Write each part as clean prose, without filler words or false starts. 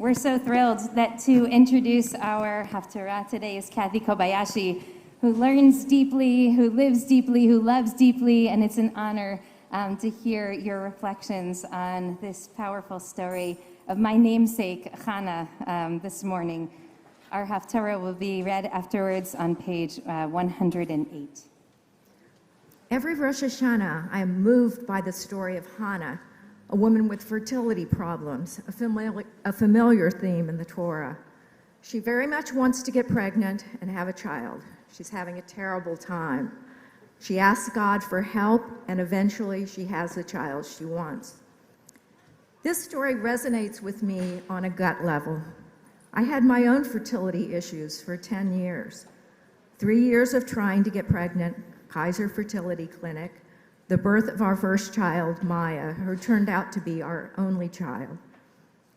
We're so thrilled that to introduce our Haftarah today is Kathy Kobayashi, who learns deeply, who lives deeply, who loves deeply, and it's an honor to hear your reflections on this powerful story of my namesake, Hashanah, this morning. Our Haftarah will be read afterwards on page 108. Every Rosh Hashanah, I am moved by the story of Hannah, a woman with fertility problems, a familiar theme in the Torah. She very much wants to get pregnant and have a child. She's having a terrible time. She asks God for help, and eventually she has the child she wants. This story resonates with me on a gut level. I had my own fertility issues for 10 years. 3 years of trying to get pregnant, Kaiser Fertility Clinic, the birth of our first child, Maya, who turned out to be our only child.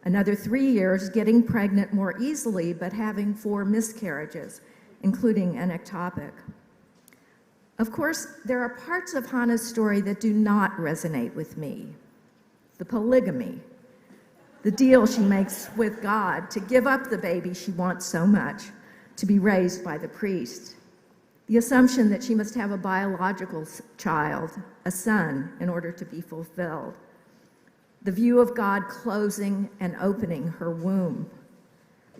Another 3 years getting pregnant more easily, but having 4 miscarriages, including an ectopic. Of course, there are parts of Hannah's story that do not resonate with me. The polygamy, the deal she makes with God to give up the baby she wants so much to be raised by the priest. The assumption that she must have a biological child, a son, in order to be fulfilled. The view of God closing and opening her womb.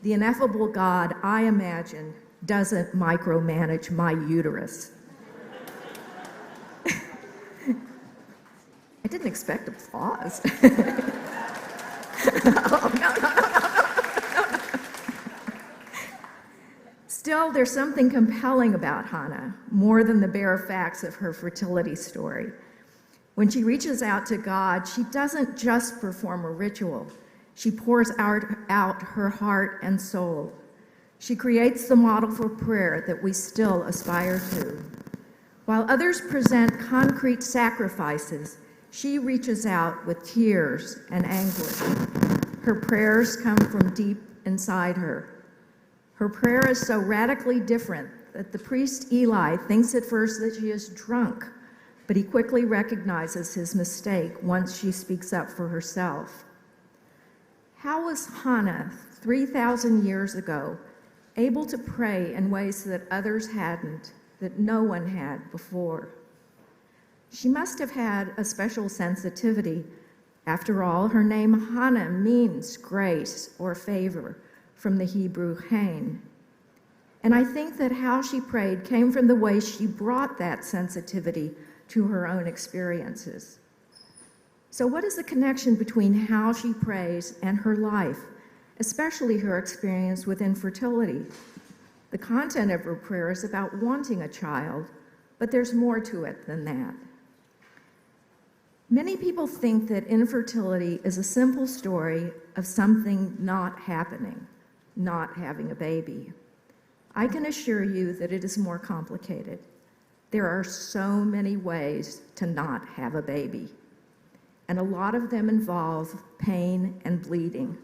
The ineffable God, I imagine, doesn't micromanage my uterus. I didn't expect applause. Oh, no. Still, there's something compelling about Hannah, more than the bare facts of her fertility story. When she reaches out to God, she doesn't just perform a ritual. She pours out her heart and soul. She creates the model for prayer that we still aspire to. While others present concrete sacrifices, she reaches out with tears and anguish. Her prayers come from deep inside her. Her prayer is so radically different that the priest Eli thinks at first that she is drunk, but he quickly recognizes his mistake once she speaks up for herself. How was Hannah, 3,000 years ago, able to pray in ways that others hadn't, that no one had before? She must have had a special sensitivity. After all, her name Hannah means grace or favor, from the Hebrew hain. And I think that how she prayed came from the way she brought that sensitivity to her own experiences. So what is the connection between how she prays and her life, especially her experience with infertility? The content of her prayer is about wanting a child, but there's more to it than that. Many people think that infertility is a simple story of something not happening, not having a baby. I can assure you that it is more complicated. There are so many ways to not have a baby, and a lot of them involve pain and bleeding.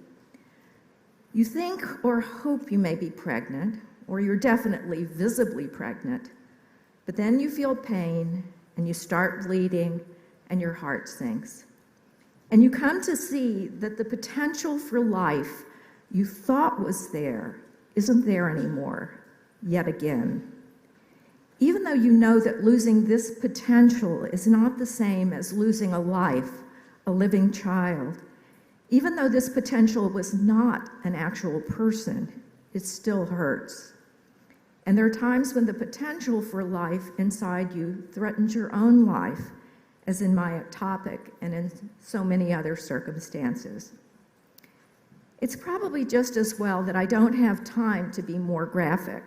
You think or hope you may be pregnant, or you're definitely visibly pregnant, but then you feel pain and you start bleeding and your heart sinks. And you come to see that the potential for life you thought was there isn't there anymore, yet again. Even though you know that losing this potential is not the same as losing a life, a living child, even though this potential was not an actual person, it still hurts. And there are times when the potential for life inside you threatens your own life, as in my ectopic and in so many other circumstances. It's probably just as well that I don't have time to be more graphic.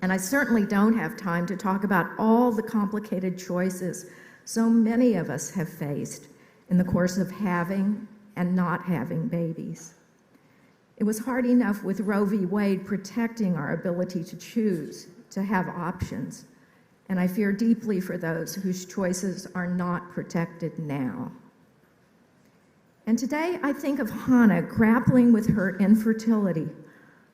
And I certainly don't have time to talk about all the complicated choices so many of us have faced in the course of having and not having babies. It was hard enough with Roe v. Wade protecting our ability to choose, to have options. And I fear deeply for those whose choices are not protected now. And today I think of Hannah grappling with her infertility,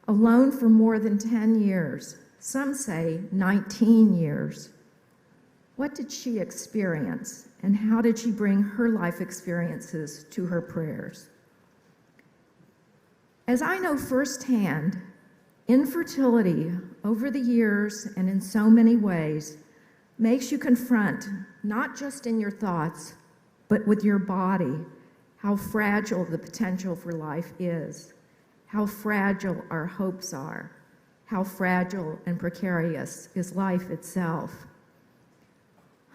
alone for more than 10 years, some say 19 years. What did she experience, and how did she bring her life experiences to her prayers? As I know firsthand, infertility over the years and in so many ways makes you confront, not just in your thoughts, but with your body, how fragile the potential for life is, how fragile our hopes are, how fragile and precarious is life itself.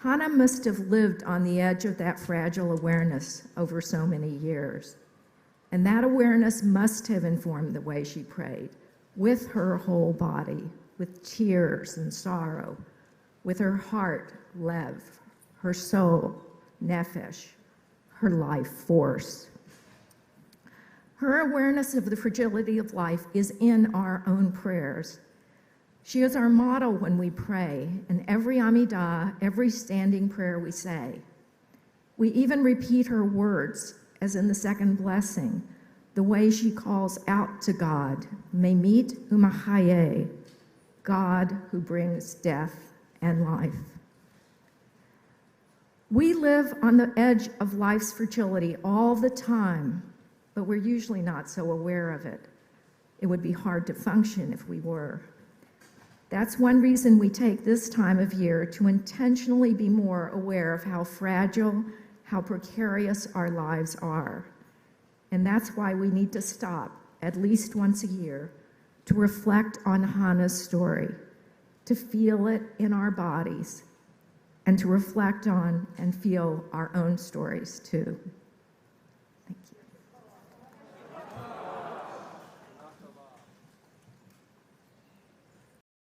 Hannah must have lived on the edge of that fragile awareness over so many years. And that awareness must have informed the way she prayed, with her whole body, with tears and sorrow, with her heart, lev, her soul, nefesh, her life force. Her awareness of the fragility of life is in our own prayers. She is our model when we pray, in every Amidah, every standing prayer we say. We even repeat her words, as in the second blessing, the way she calls out to God, Memit u'machaye, God who brings death and life. We live on the edge of life's fragility all the time, but we're usually not so aware of it. It would be hard to function if we were. That's one reason we take this time of year to intentionally be more aware of how fragile, how precarious our lives are. And that's why we need to stop at least once a year to reflect on Hannah's story, to feel it in our bodies, and to reflect on and feel our own stories too.